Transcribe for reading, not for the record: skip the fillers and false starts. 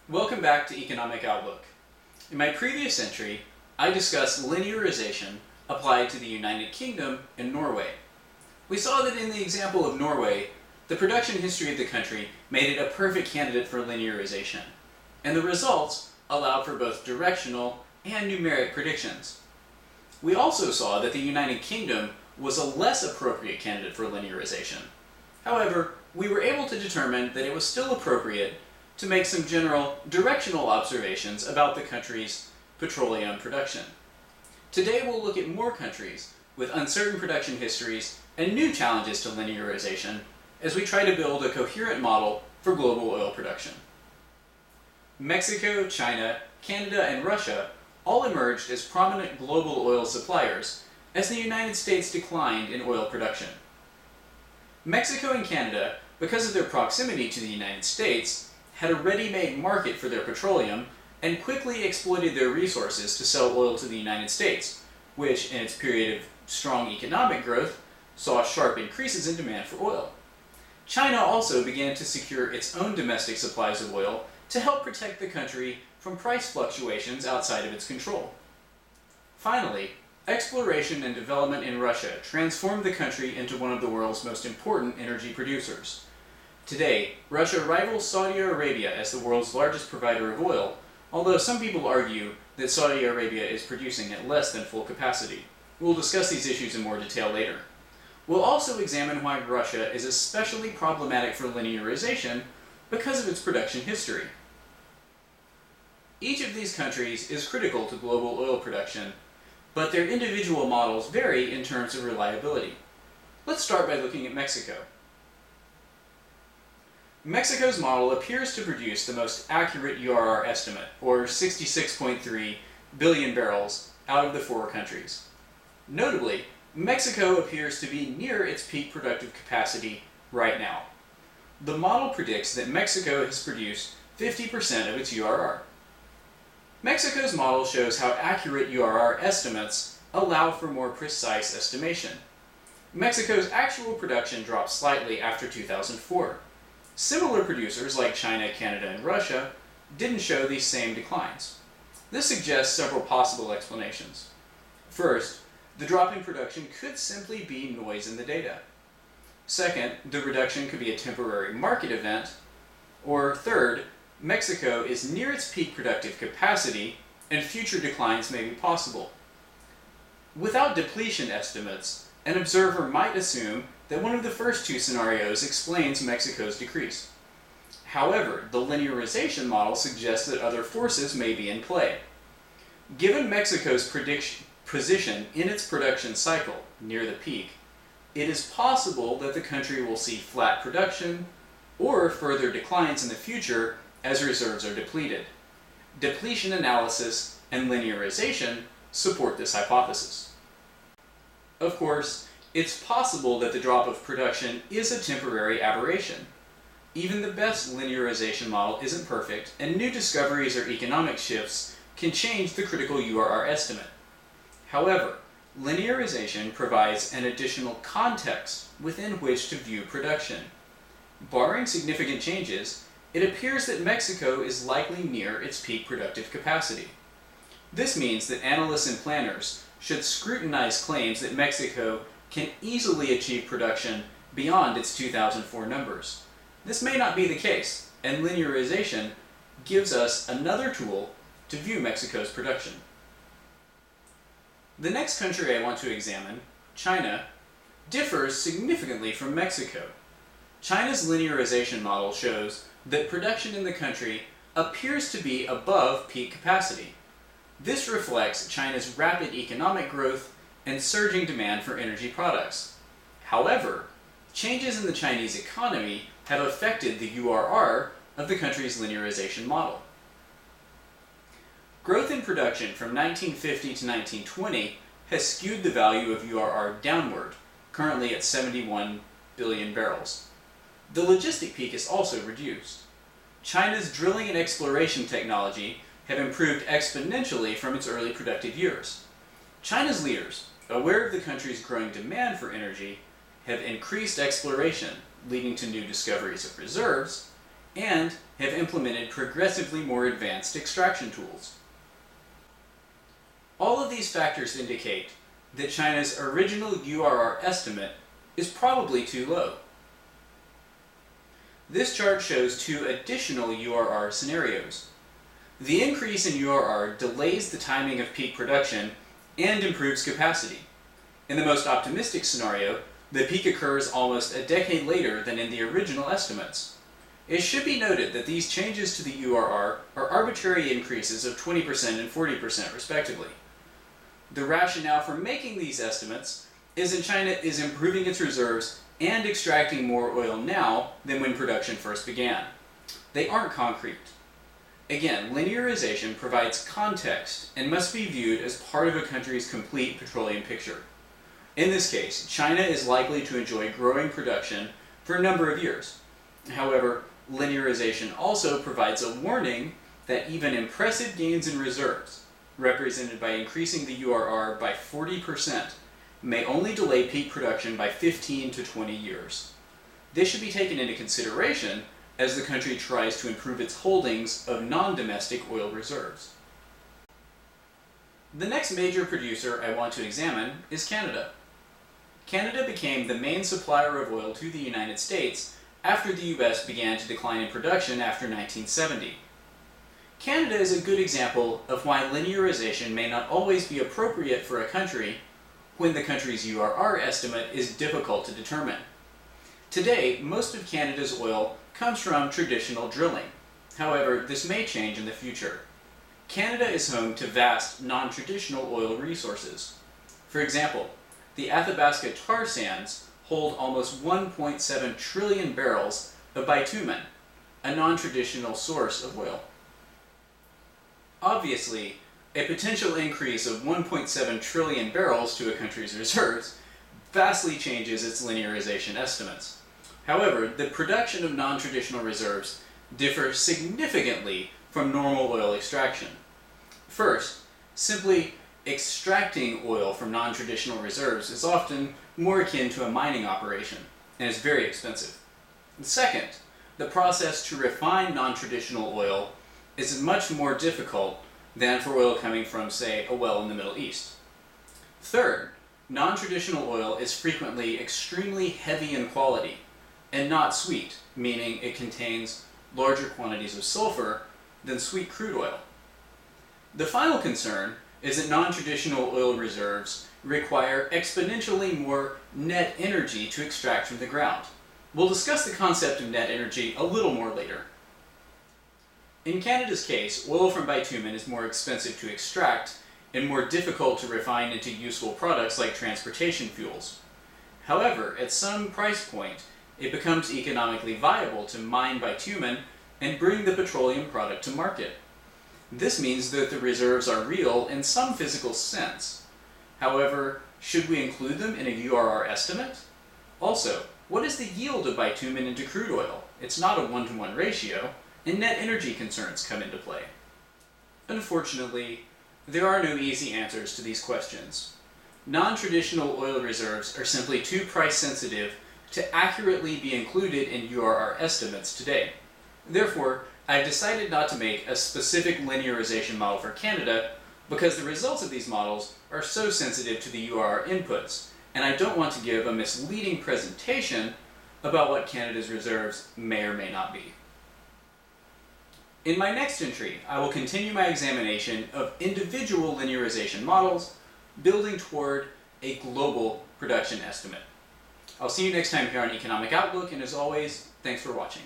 Welcome back to Economic Outlook. In my previous entry, I discussed linearization applied to the United Kingdom and Norway. We saw that in the example of Norway, the production history of the country made it a perfect candidate for linearization, and the results allowed for both directional and numeric predictions. We also saw that the United Kingdom was a less appropriate candidate for linearization. However, we were able to determine that it was still appropriate to make some general directional observations about the country's petroleum production. Today we'll look at more countries with uncertain production histories and new challenges to linearization as we try to build a coherent model for global oil production. Mexico, China, Canada, and Russia all emerged as prominent global oil suppliers as the United States declined in oil production. Mexico and Canada, because of their proximity to the United States, had a ready-made market for their petroleum and quickly exploited their resources to sell oil to the United States, which, in its period of strong economic growth, saw sharp increases in demand for oil. China also began to secure its own domestic supplies of oil to help protect the country from price fluctuations outside of its control. Finally, exploration and development in Russia transformed the country into one of the world's most important energy producers. Today, Russia rivals Saudi Arabia as the world's largest provider of oil, although some people argue that Saudi Arabia is producing at less than full capacity. We'll discuss these issues in more detail later. We'll also examine why Russia is especially problematic for linearization because of its production history. Each of these countries is critical to global oil production, but their individual models vary in terms of reliability. Let's start by looking at Mexico. Mexico's model appears to produce the most accurate URR estimate, or 66.3 billion barrels, out of the four countries. Notably, Mexico appears to be near its peak productive capacity right now. The model predicts that Mexico has produced 50% of its URR. Mexico's model shows how accurate URR estimates allow for more precise estimation. Mexico's actual production dropped slightly after 2004. Similar producers like China, Canada, and Russia didn't show these same declines. This suggests several possible explanations. First, the drop in production could simply be noise in the data. Second, the reduction could be a temporary market event. Or third, Mexico is near its peak productive capacity and future declines may be possible. Without depletion estimates, an observer might assume that one of the first two scenarios explains Mexico's decrease. However, the linearization model suggests that other forces may be in play. Given Mexico's position in its production cycle near the peak, it is possible that the country will see flat production or further declines in the future as reserves are depleted. Depletion analysis and linearization support this hypothesis. Of course, it's possible that the drop of production is a temporary aberration. Even the best linearization model isn't perfect, and new discoveries or economic shifts can change the critical URR estimate. However, linearization provides an additional context within which to view production. Barring significant changes, it appears that Mexico is likely near its peak productive capacity. This means that analysts and planners should scrutinize claims that Mexico can easily achieve production beyond its 2004 numbers. This may not be the case, and linearization gives us another tool to view Mexico's production. The next country I want to examine, China, differs significantly from Mexico. China's linearization model shows that production in the country appears to be above peak capacity. This reflects China's rapid economic growth and surging demand for energy products. However, changes in the Chinese economy have affected the URR of the country's linearization model. Growth in production from 1950 to 1920 has skewed the value of URR downward, currently at 71 billion barrels. The logistic peak is also reduced. China's drilling and exploration technology have improved exponentially from its early productive years. China's leaders, aware of the country's growing demand for energy, have increased exploration, leading to new discoveries of reserves, and have implemented progressively more advanced extraction tools. All of these factors indicate that China's original URR estimate is probably too low. This chart shows two additional URR scenarios. The increase in URR delays the timing of peak production and improves capacity. In the most optimistic scenario, the peak occurs almost a decade later than in the original estimates. It should be noted that these changes to the URR are arbitrary increases of 20% and 40% respectively. The rationale for making these estimates is that China is improving its reserves and extracting more oil now than when production first began. They aren't concrete. Again, linearization provides context and must be viewed as part of a country's complete petroleum picture. In this case, China is likely to enjoy growing production for a number of years. However, linearization also provides a warning that even impressive gains in reserves, represented by increasing the URR by 40%, may only delay peak production by 15 to 20 years. This should be taken into consideration as the country tries to improve its holdings of non-domestic oil reserves. The next major producer I want to examine is Canada. Canada became the main supplier of oil to the United States after the US began to decline in production after 1970. Canada is a good example of why linearization may not always be appropriate for a country when the country's URR estimate is difficult to determine. Today, most of Canada's oil comes from traditional drilling. However, this may change in the future. Canada is home to vast non-traditional oil resources. For example, the Athabasca tar sands hold almost 1.7 trillion barrels of bitumen, a non-traditional source of oil. Obviously, a potential increase of 1.7 trillion barrels to a country's reserves vastly changes its linearization estimates. However, the production of non-traditional reserves differs significantly from normal oil extraction. First, simply extracting oil from non-traditional reserves is often more akin to a mining operation and is very expensive. Second, the process to refine non-traditional oil is much more difficult than for oil coming from, say, a well in the Middle East. Third, non-traditional oil is frequently extremely heavy in quality and not sweet, meaning it contains larger quantities of sulfur than sweet crude oil. The final concern is that non-traditional oil reserves require exponentially more net energy to extract from the ground. We'll discuss the concept of net energy a little more later. In Canada's case, oil from bitumen is more expensive to extract and more difficult to refine into useful products like transportation fuels. However, at some price point, it becomes economically viable to mine bitumen and bring the petroleum product to market. This means that the reserves are real in some physical sense. However, should we include them in a URR estimate? Also, what is the yield of bitumen into crude oil? It's not a one-to-one ratio, and net energy concerns come into play. Unfortunately, there are no easy answers to these questions. Non-traditional oil reserves are simply too price-sensitive to accurately be included in URR estimates today. Therefore, I've decided not to make a specific linearization model for Canada because the results of these models are so sensitive to the URR inputs, and I don't want to give a misleading presentation about what Canada's reserves may or may not be. In my next entry, I will continue my examination of individual linearization models, building toward a global production estimate. I'll see you next time here on Economic Outlook, and as always, thanks for watching.